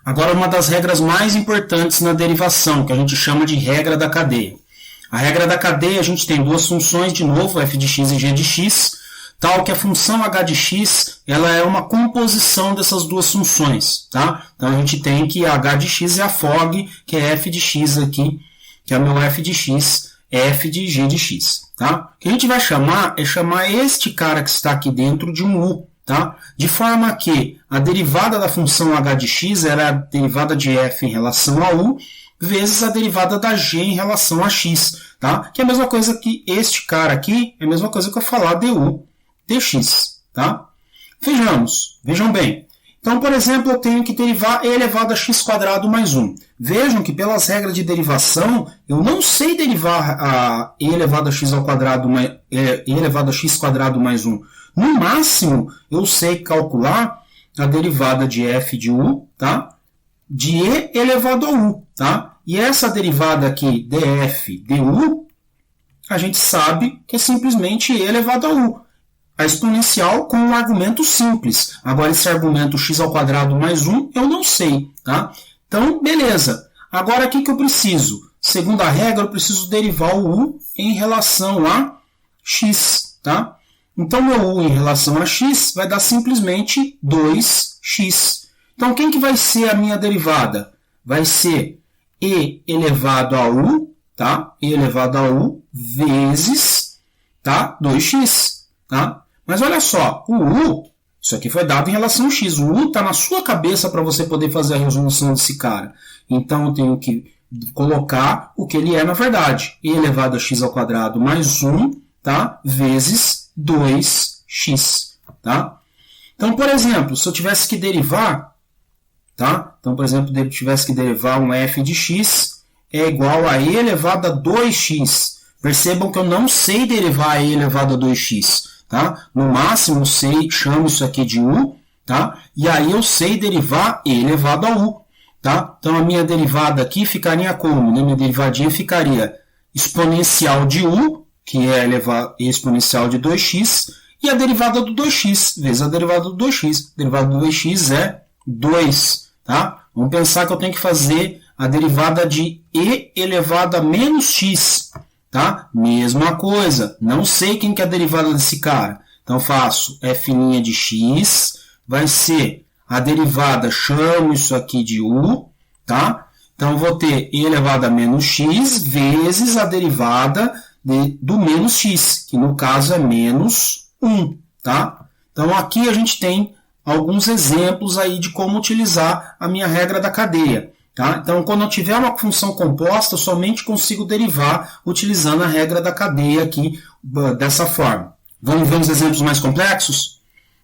Agora, uma das regras mais importantes na derivação, que a gente chama de regra da cadeia. A regra da cadeia, a gente tem duas funções, de novo, f de x e g de x, tal que a função h de x ela é uma composição dessas duas funções. Tá? Então, a gente tem que h de x é a fog, que é f de x aqui, que é o meu f de x, f de g de x. Tá? O que a gente vai chamar é chamar este cara que está aqui dentro de um u. Tá? De forma que a derivada da função h de x era a derivada de f em relação a u, vezes a derivada da g em relação a x. Tá? Que é a mesma coisa que este cara aqui, é a mesma coisa que eu falar du dx. Tá? Vejam bem. Então, por exemplo, eu tenho que derivar e elevado a x² mais 1. Vejam que pelas regras de derivação, eu não sei derivar a e elevado a x² mais 1. No máximo, eu sei calcular a derivada de f de u, tá? De e elevado a u. Tá? E essa derivada aqui, df du, a gente sabe que é simplesmente e elevado a u. A exponencial com um argumento simples. Agora, esse argumento x² mais 1, eu não sei. Tá? Então, beleza. Agora, o que eu preciso? Segundo a regra, eu preciso derivar o u em relação a x. Tá? Então, meu u em relação a x vai dar simplesmente 2x. Então, quem que vai ser a minha derivada? Vai ser e elevado a u, tá? E elevado a u vezes, tá? 2x, tá? Mas olha só, o u, isso aqui foi dado em relação a x. O u está na sua cabeça para você poder fazer a resolução desse cara. Então, eu tenho que colocar o que ele é na verdade. E elevado a x² mais 1, tá? Vezes 2x, tá? Então, por exemplo, se eu tivesse que derivar, tá? Então, por exemplo, eu tivesse que derivar um f de x é igual a e elevado a 2x. Percebam que eu não sei derivar e elevado a 2x, tá? No máximo, eu chamo isso aqui de u, tá? E aí eu sei derivar e elevado a u, tá? Então, a minha derivada aqui ficaria como? Minha derivadinha ficaria exponencial de u, que é exponencial de 2x, e a derivada do 2x, vezes a derivada do 2x. A derivada do 2x é 2. Tá? Vamos pensar que eu tenho que fazer a derivada de e elevado a menos x. Tá? Mesma coisa. Não sei quem que é a derivada desse cara. Então, faço f' de x, vai ser a derivada, chamo isso aqui de u. Tá? Então, vou ter e elevado a menos x vezes a derivada do menos x, que no caso é menos 1. Tá? Então, aqui a gente tem alguns exemplos aí de como utilizar a minha regra da cadeia. Tá? Então, quando eu tiver uma função composta, eu somente consigo derivar utilizando a regra da cadeia aqui dessa forma. Vamos ver uns exemplos mais complexos?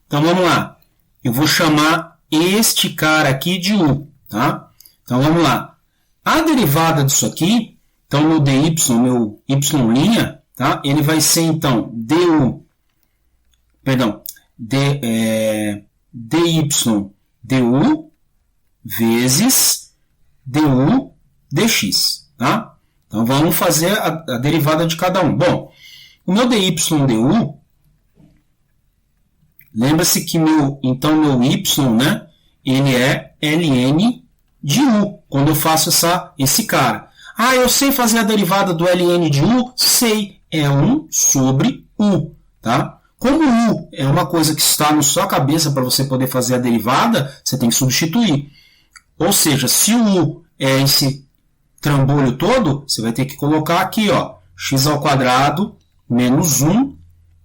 Então, vamos lá. Eu vou chamar este cara aqui de u. Tá? Então, vamos lá. A derivada disso aqui, então, meu dy, meu y', tá? Ele vai ser, então, dy du vezes du dx. Tá? Então, vamos fazer a derivada de cada um. Bom, o meu dy du, lembra-se que meu y, né, ele é ln de u, quando eu faço esse cara. Ah, eu sei fazer a derivada do ln de u? Sei, é 1 sobre u. Tá? Como u é uma coisa que está na sua cabeça para você poder fazer a derivada, você tem que substituir. Ou seja, se o u é esse trambolho todo, você vai ter que colocar aqui, ó, x² menos 1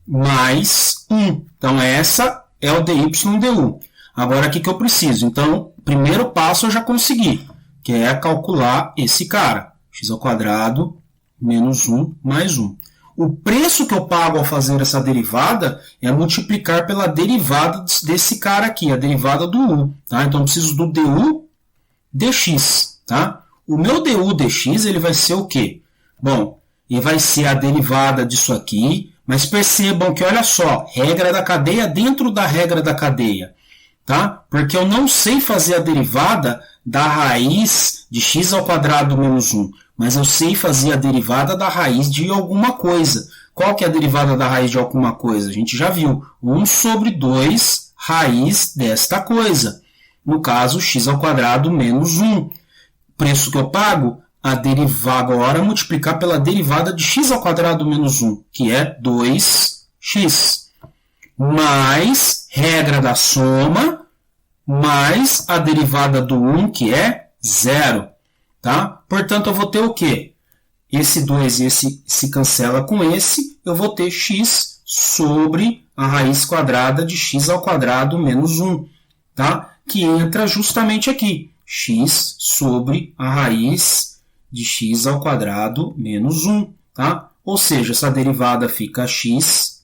mais 1. Então, essa é o dy du. Agora, o que eu preciso? Então, o primeiro passo eu já consegui, que é calcular esse cara. x² menos 1 mais 1. O preço que eu pago ao fazer essa derivada é multiplicar pela derivada desse cara aqui, a derivada do u. Tá? Então, eu preciso do du dx. Tá? O meu du dx ele vai ser o quê? Bom, ele vai ser a derivada disso aqui, mas percebam que, olha só, regra da cadeia dentro da regra da cadeia. Tá? Porque eu não sei fazer a derivada da raiz de x² menos 1. Mas eu sei fazer a derivada da raiz de alguma coisa. Qual que é a derivada da raiz de alguma coisa? A gente já viu. 1 sobre 2 raiz desta coisa. no caso, x ao quadrado menos 1. Preço que eu pago? A derivada agora multiplicar pela derivada de x ao quadrado menos 1, que é 2x. Mais regra da soma, mais a derivada do 1, que é 0. Tá? Portanto, eu vou ter o quê? Esse 2 e esse se cancela com esse, eu vou ter x sobre a raiz quadrada de x ao quadrado menos 1. Tá? Que entra justamente aqui. X sobre a raiz de x ao quadrado menos 1. Tá? Ou seja, essa derivada fica x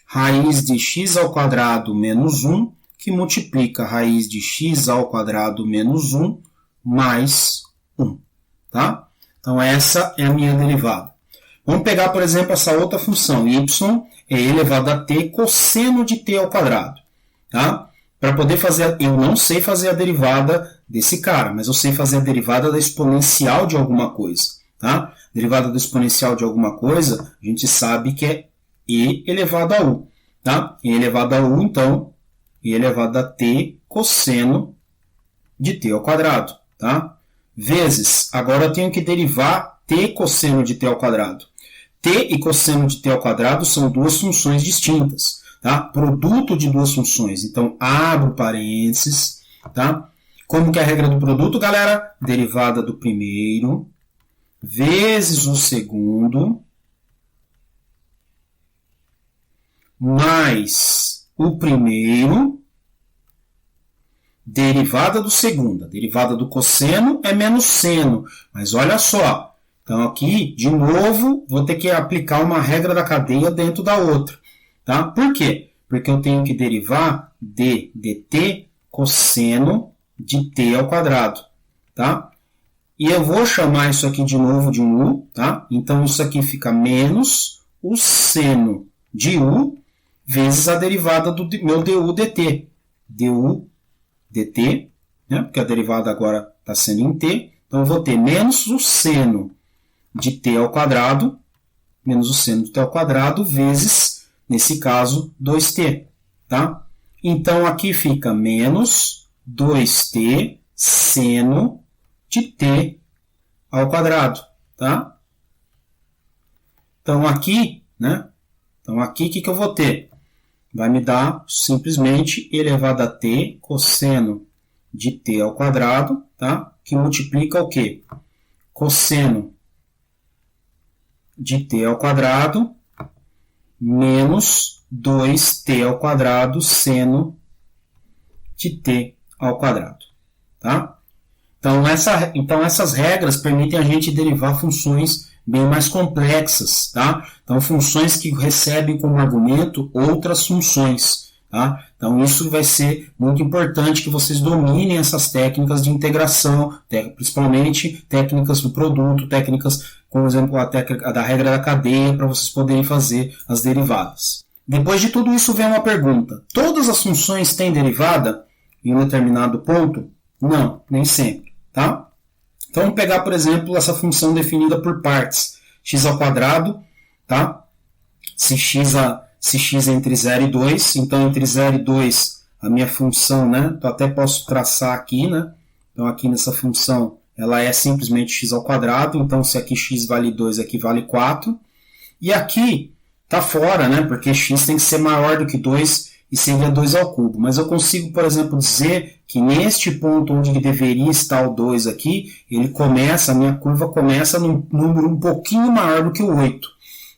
raiz de x ao quadrado menos 1, que multiplica a raiz de x ao quadrado menos 1 mais 1. Tá? Então, essa é a minha derivada. Vamos pegar, por exemplo, essa outra função. Y é elevado a t cosseno de t ao quadrado. Tá? Para poder fazer, eu não sei fazer a derivada desse cara, mas eu sei fazer a derivada da exponencial de alguma coisa. Tá? Derivada da exponencial de alguma coisa, a gente sabe que é e elevado a u. Tá? E elevado a u, então, e elevado a t cosseno de t ao quadrado. Tá? Vezes, agora eu tenho que derivar t cosseno de t ao quadrado. T e cosseno de t ao quadrado são duas funções distintas. Tá? Produto de duas funções. Então, abro parênteses. Tá? Como que é a regra do produto, galera? Derivada do primeiro vezes o segundo mais o primeiro, derivada do segundo. A derivada do cosseno é menos seno. Mas olha só. Então, aqui, de novo, vou ter que aplicar uma regra da cadeia dentro da outra. Tá? Por quê? Porque eu tenho que derivar d dt cosseno de t ao quadrado. Tá? E eu vou chamar isso aqui de novo de um u. Tá? Então, isso aqui fica menos o seno de u vezes a derivada do meu du dt. Du dt, né? Porque a derivada agora está sendo em t. Então, eu vou ter menos o seno de t ao quadrado, menos o seno de t ao quadrado, vezes, nesse caso, 2t. Tá? Então, aqui fica menos 2t seno de t ao quadrado. Tá? Então, aqui, né? Então, aqui, o que eu vou ter? Vai me dar simplesmente elevado a t cosseno de t ao quadrado, tá? Que multiplica o quê? Cosseno de t ao quadrado menos 2t ao quadrado seno de t ao quadrado. Tá? Então, essas regras permitem a gente derivar funções bem mais complexas. Tá? Então, funções que recebem como argumento outras funções. Tá? Então, isso vai ser muito importante que vocês dominem essas técnicas de integração, principalmente técnicas do produto, técnicas, como exemplo, a técnica da regra da cadeia, para vocês poderem fazer as derivadas. Depois de tudo isso, vem uma pergunta. Todas as funções têm derivada em um determinado ponto? Não, nem sempre. Tá? Então, vamos pegar, por exemplo, essa função definida por partes. X ao quadrado, tá? Se x é entre 0 e 2, então entre 0 e 2, a minha função, né? Então, até posso traçar aqui, né? Então, aqui nessa função, ela é simplesmente x ao quadrado. Então, se aqui x vale 2, aqui vale 4. E aqui está fora, né? Porque x tem que ser maior do que 2 e seria 2 ao cubo. Mas eu consigo, por exemplo, dizer que neste ponto onde deveria estar o 2 aqui, a minha curva começa num número um pouquinho maior do que o 8.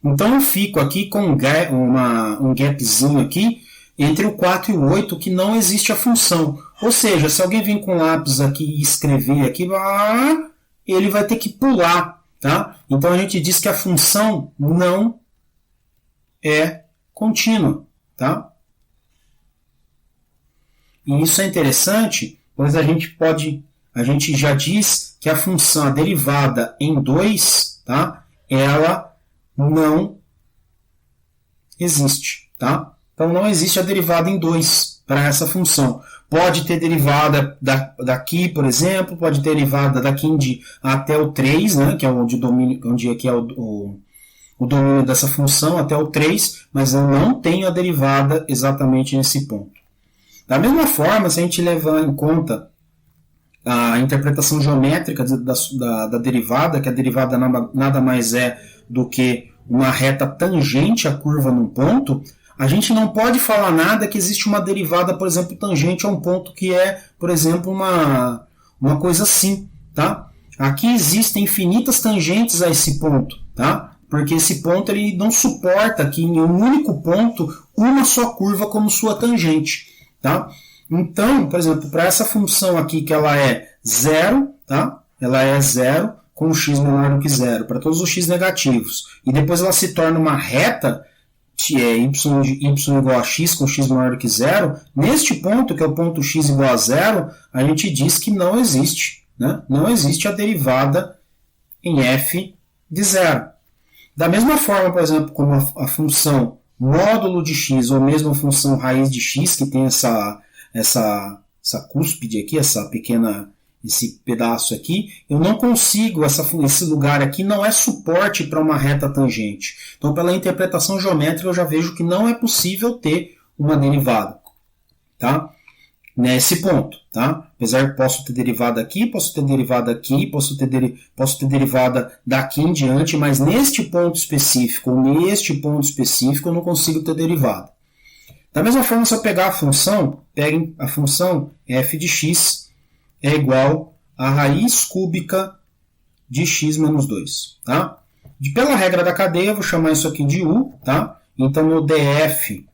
Então eu fico aqui com um gapzinho aqui entre o 4 e o 8 que não existe a função. Ou seja, se alguém vir com lápis aqui e escrever aqui, ele vai ter que pular. Tá? Então a gente diz que a função não é contínua. Tá? E isso é interessante, pois a gente já diz que a função, a derivada em 2, tá? Ela não existe, tá? Então não existe a derivada em 2 para essa função. Pode ter derivada daqui, por exemplo, pode ter derivada daqui até o 3, né? Que é onde aqui é o domínio dessa função, até o 3, mas eu não tenho a derivada exatamente nesse ponto. Da mesma forma, se a gente levar em conta a interpretação geométrica da derivada, que a derivada nada mais é do que uma reta tangente à curva num ponto, a gente não pode falar nada que existe uma derivada, por exemplo, tangente a um ponto que é, por exemplo, uma coisa assim, tá? Aqui existem infinitas tangentes a esse ponto, tá? Porque esse ponto ele não suporta que em um único ponto uma só curva como sua tangente, tá? Então, por exemplo, para essa função aqui que ela é 0, tá? Ela é 0 com x menor do que 0, para todos os x negativos. E depois ela se torna uma reta, y igual a x com x menor do que 0. Neste ponto, que é o ponto x igual a 0, a gente diz que não existe, né? Não existe a derivada em f de 0. Da mesma forma, por exemplo, como a função módulo de x, ou mesmo a função raiz de x, que tem essa cúspide aqui, esse pedaço aqui, eu não consigo, esse lugar aqui não é suporte para uma reta tangente. Então, pela interpretação geométrica, eu já vejo que não é possível ter uma derivada, tá? Nesse ponto, tá? Apesar que posso ter derivada aqui, posso ter derivada aqui, posso ter derivada daqui em diante, mas neste ponto específico, ou neste ponto específico, eu não consigo ter derivada. Da mesma forma, se eu pegar a função, peguem a função f de x é igual a raiz cúbica de x menos 2. Tá? Pela regra da cadeia, eu vou chamar isso aqui de u. Tá? Então, meu df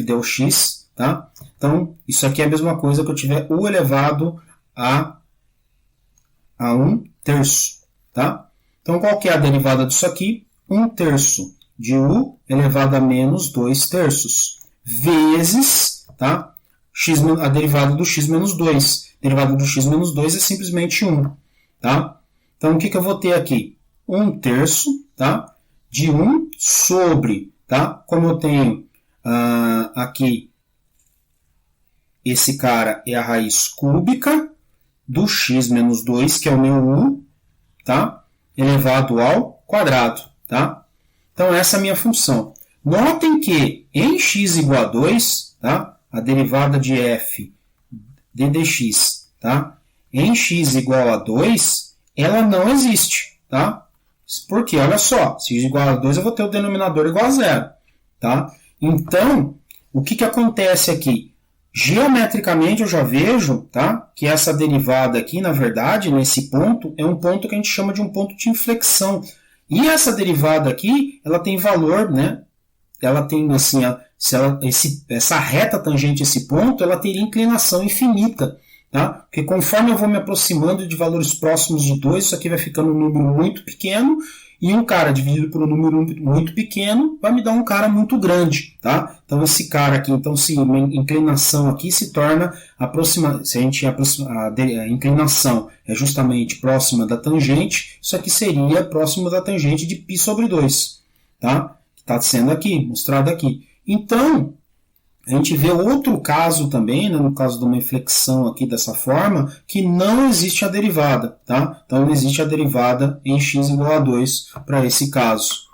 deu x. Tá? Então, isso aqui é a mesma coisa que eu tiver u elevado a 1 terço. Tá? Então, qual que é a derivada disso aqui? 1 terço de u elevado a menos 2 terços. Vezes, tá? A derivada do x menos 2. A derivada do x menos 2 é simplesmente 1. Tá? Então, o que eu vou ter aqui? 1 terço, tá? De 1 sobre, tá? Como eu tenho aqui, esse cara é a raiz cúbica do x menos 2, que é o meu u, tá? Elevado ao quadrado, tá? Então, essa é a minha função. Notem que em x igual a 2, tá? A derivada de f de dx, tá? Em x igual a 2, ela não existe, tá? Porque, olha só, se x igual a 2, eu vou ter o denominador igual a 0, tá? Então, o que acontece aqui? Geometricamente, eu já vejo, tá? Que essa derivada aqui, na verdade, nesse ponto, é um ponto que a gente chama de um ponto de inflexão. E essa derivada aqui, ela tem valor, né? Ela tem, assim, essa reta tangente a esse ponto, ela teria inclinação infinita, tá? Porque conforme eu vou me aproximando de valores próximos de 2, isso aqui vai ficando um número muito pequeno, e um cara dividido por um número muito pequeno vai me dar um cara muito grande, tá? Então, esse cara aqui, então, se uma inclinação aqui se torna se a gente a inclinação é justamente próxima da tangente, isso aqui seria próximo da tangente de π sobre 2, tá? Está sendo aqui, mostrado aqui. Então, a gente vê outro caso também, né, no caso de uma inflexão aqui dessa forma, que não existe a derivada. Tá? Então, não existe a derivada em x igual a 2 para esse caso.